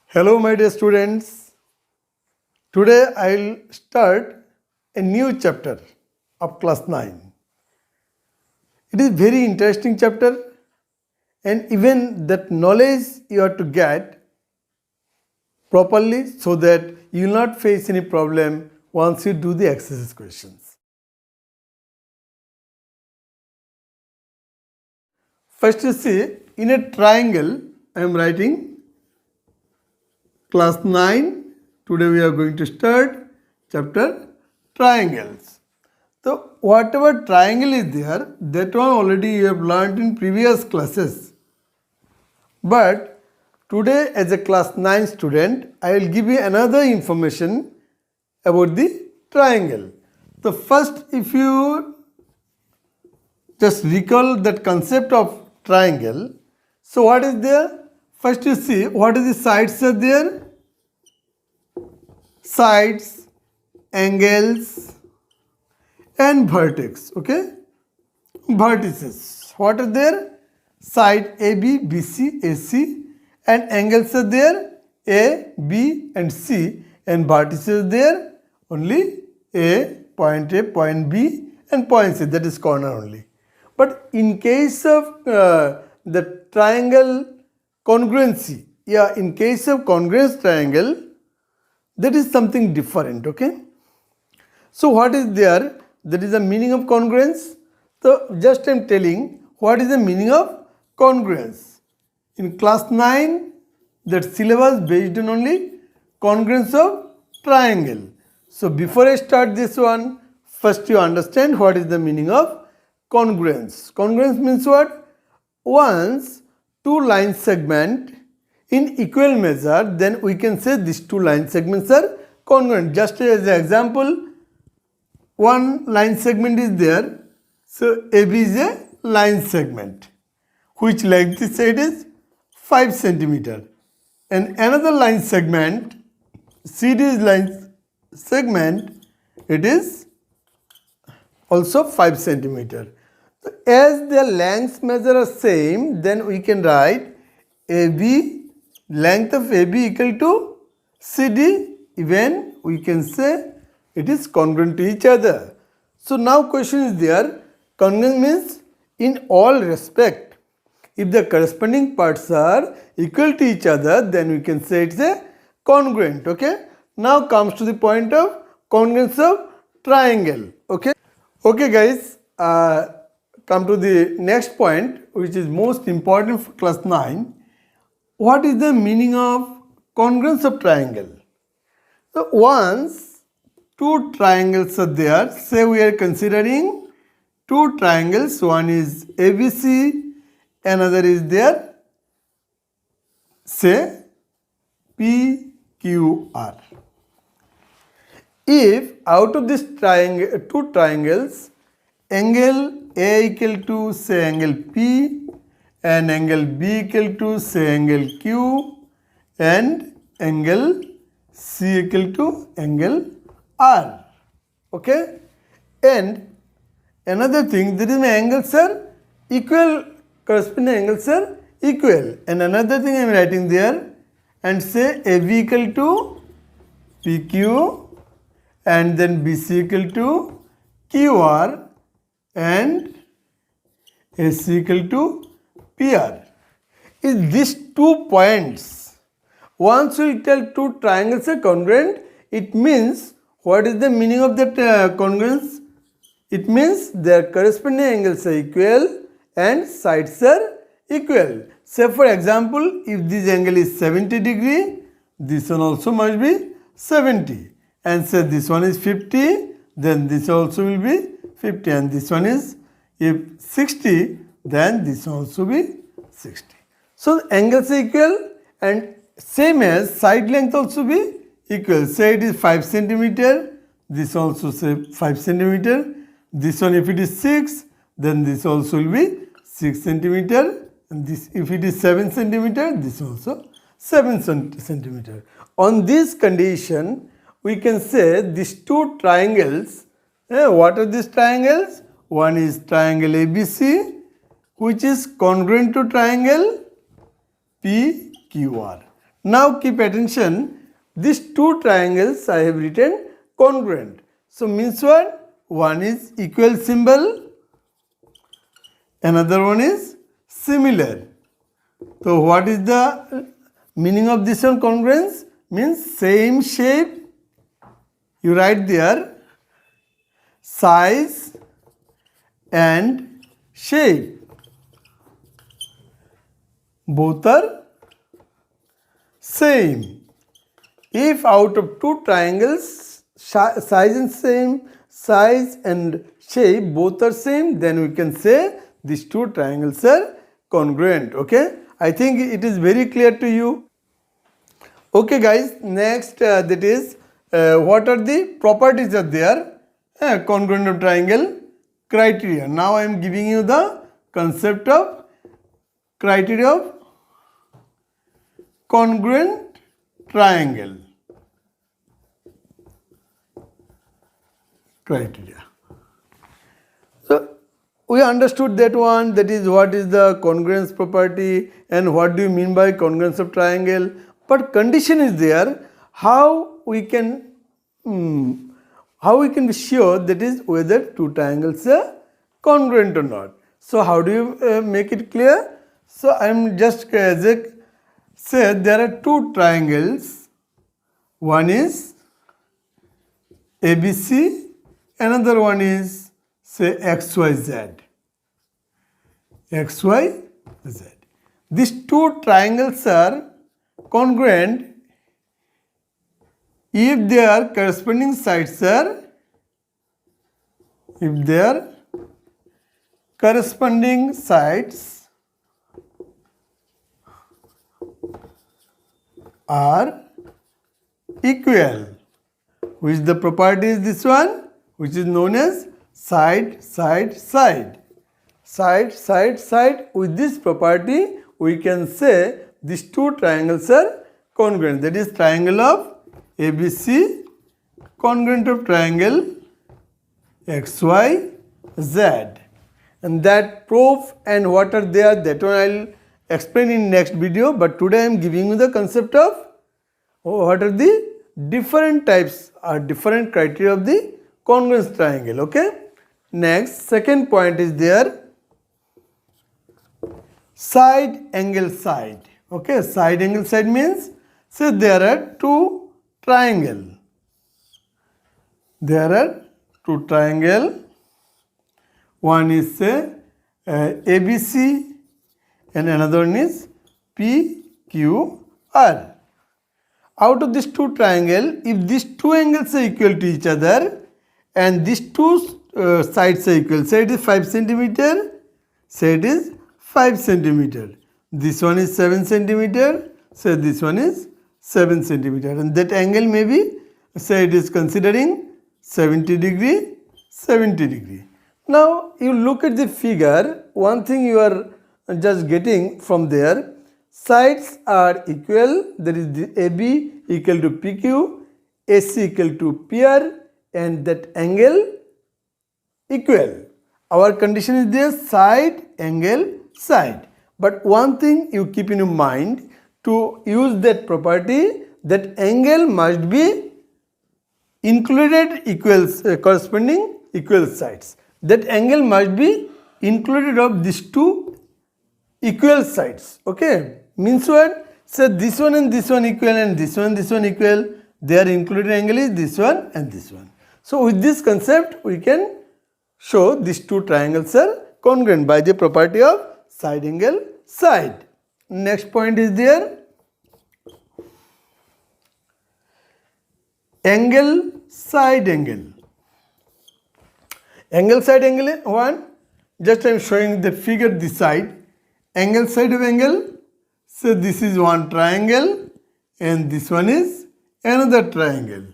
Hello my dear students. Today I will start a new chapter of class 9. It is very interesting chapter, and even that knowledge you have to get properly so that you will not face any problem once you do the exercise questions. First you see, in a triangle I am writing class 9. Today we are going to start chapter triangles. So whatever triangle is there, that one already you have learned in previous classes. But today as a class 9 student, I will give you another information about the triangle. So first, if you just recall that concept of triangle, so what is there? First you see what is the sides are there. Sides, angles and vertex, okay? Vertices, what are there? Side AB, BC, AC, and angles are there A, B and C, and vertices there only A, point B and point C, that is corner only. But in case of the triangle congruency, in case of congruence triangle, that is something different, okay? So what is there? That is the meaning of congruence. So just I am telling what is the meaning of congruence. In class 9, that syllabus based on only congruence of triangle. So before I start this one, first you understand what is the meaning of congruence. Congruence means what? Once two line segment in equal measure, then we can say these two line segments are congruent. Just as an example, one line segment is there, so AB is a line segment which length is said is 5 centimeter, and another line segment, CD is line segment, it is also 5 centimeter. So as their lengths measure are same, then we can write AB, length of AB equal to CD, even we can say it is congruent to each other. So now question is there, congruent means in all respect, if the corresponding parts are equal to each other, then we can say it's a congruent, okay? Now comes to the point of congruence of triangle, okay? Okay guys, come to the next point, which is most important for class 9. What is the meaning of congruence of triangle? So once two triangles are there, say we are considering two triangles, one is ABC, another is there, say PQR. If out of this triangle, two triangles, angle A equal to say angle P, and angle B equal to say angle Q, and angle C equal to angle R, okay? And another thing, there is angles are equal, corresponding angles are equal, and another thing I am writing there, and say AB equal to PQ, and then BC equal to QR, and AC equal to PR. Is these 2 points, once we tell two triangles are congruent, it means what is the meaning of that congruence? It means their corresponding angles are equal and sides are equal. Say for example, if this angle is 70 degree, this one also must be 70, and say this one is 50, then this also will be 50, and this one is if 60, then this also be 60. So angles are equal, and same as side length also be equal. Say it is 5 centimeter, this also say 5 centimeter, this one if it is 6, then this also will be 6 centimeter, and this if it is 7 centimeter, this also 7 centimeter. On this condition, we can say these two triangles, what are these triangles? One is triangle ABC, which is congruent to triangle PQR. Now keep attention, these two triangles I have written congruent. So means what? One is equal symbol, another one is similar. So what is the meaning of this one, congruence? Means same shape, you write there, size and shape. Both are same. If out of two triangles, size and shape both are same, then we can say these two triangles are congruent. Okay, I think it is very clear to you. Okay guys, next that is what are the properties are there, congruent of triangle criteria. Now I am giving you the concept of criteria of congruent triangle. Criteria. So we understood that one, that is what is the congruence property and what do you mean by congruence of triangle. But condition is there, how we can be sure that is whether two triangles are congruent or not. So how do you make it clear? So I am just said there are two triangles. One is ABC, another one is say XYZ. XYZ. These two triangles are congruent if their corresponding sides are equal. Which the property is this one, which is known as side. With this property we can say these two triangles are congruent. That is triangle of ABC congruent of triangle XYZ. And that proof and what are there, that one I will explain in next video. But today I am giving you the concept of what are the different types or different criteria of the congruence triangle. Okay. Next, second point is there, side angle side. Okay, side angle side means, say there are two triangles. One is say ABC and another one is PQR. Out of these two triangles, if these two angles are equal to each other and these two sides are equal, say it is 5 centimeter, say it is 5 centimeter. This one is 7 centimeter, say this one is 7 centimeter. And that angle may be, say it is considering 70 degree. Now you look at the figure, one thing you are just getting from there, sides are equal, that is the AB equal to PQ, AC equal to PR, and that angle equal. Our condition is there, side angle side. But one thing you keep in your mind, to use that property, that angle must be included corresponding equal sides. That angle must be included of these two equal sides. Okay, means what? So this one and this one equal and this one equal. Their included angle is this one and this one. So with this concept we can show these two triangles are congruent by the property of side angle side. Next point is there, angle side angle. Angle side angle one, just I am showing the figure this side. Angle side of angle, so this is one triangle and this one is another triangle.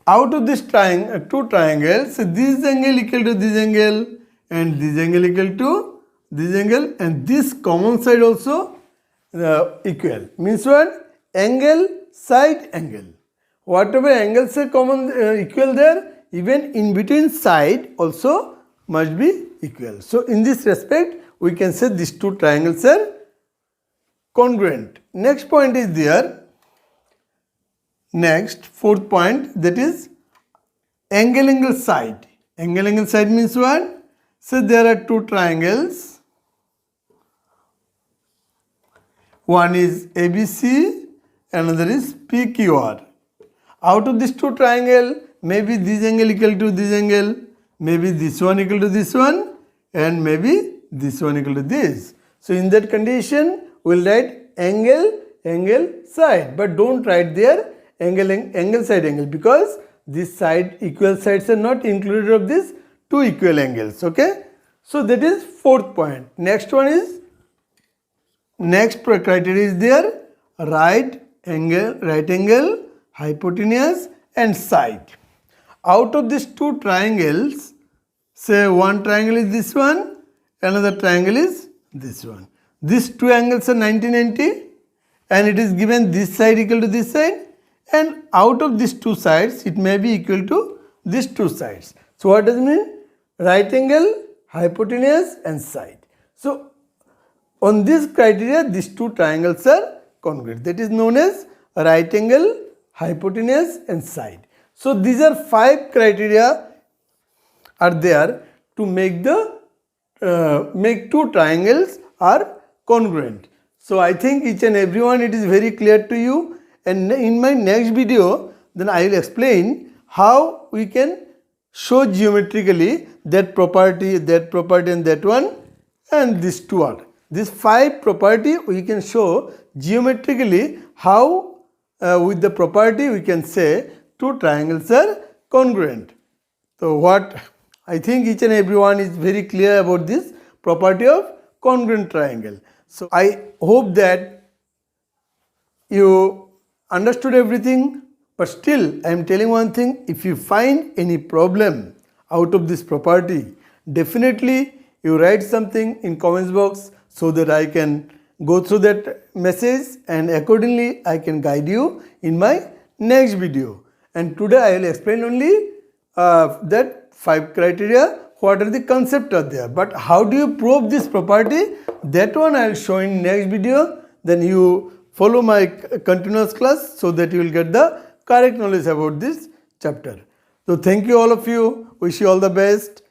Out of this two triangles, so this angle equal to this angle and this angle equal to this angle, and this common side also equal. Means what? Angle side angle. whatever angles are common equal there, even in between side also must be equal. So in this respect, we can say these two triangles are congruent. Next point is there. Next, fourth point, that is angle side. Angle side means what? So there are two triangles. One is ABC, another is PQR. Out of these two triangle, maybe this angle equal to this angle, maybe this one equal to this one, and maybe this one equal to this. So in that condition, we'll write angle side, but don't write there angle side angle, because this side equal sides are not included of these two equal angles. Okay, so that is fourth point. Next one is, next criteria is there, right angle, hypotenuse and side. Out of these two triangles, say one triangle is this one, another triangle is this one. These two angles are 90-90, and it is given this side equal to this side, and out of these two sides it may be equal to these two sides. So what does it mean? Right angle, hypotenuse and side. So on this criteria, these two triangles are congruent. That is known as right angle, hypotenuse and side. So these are 5 criteria are there to make make two triangles are congruent. So I think each and everyone, it is very clear to you, and in my next video then I will explain how we can show geometrically that property and that one, and these two are. These 5 property we can show geometrically how with the property we can say two triangles are congruent. So what I think each and everyone is very clear about this property of congruent triangle. So I hope that you understood everything, but still I am telling one thing, if you find any problem out of this property, definitely you write something in comments box so that I can go through that message and accordingly I can guide you in my next video. And today I will explain only that 5 criteria, what are the concepts are there, but how do you prove this property, that one I will show in next video. Then you follow my continuous class so that you will get the correct knowledge about this chapter. So thank you all of you, wish you all the best.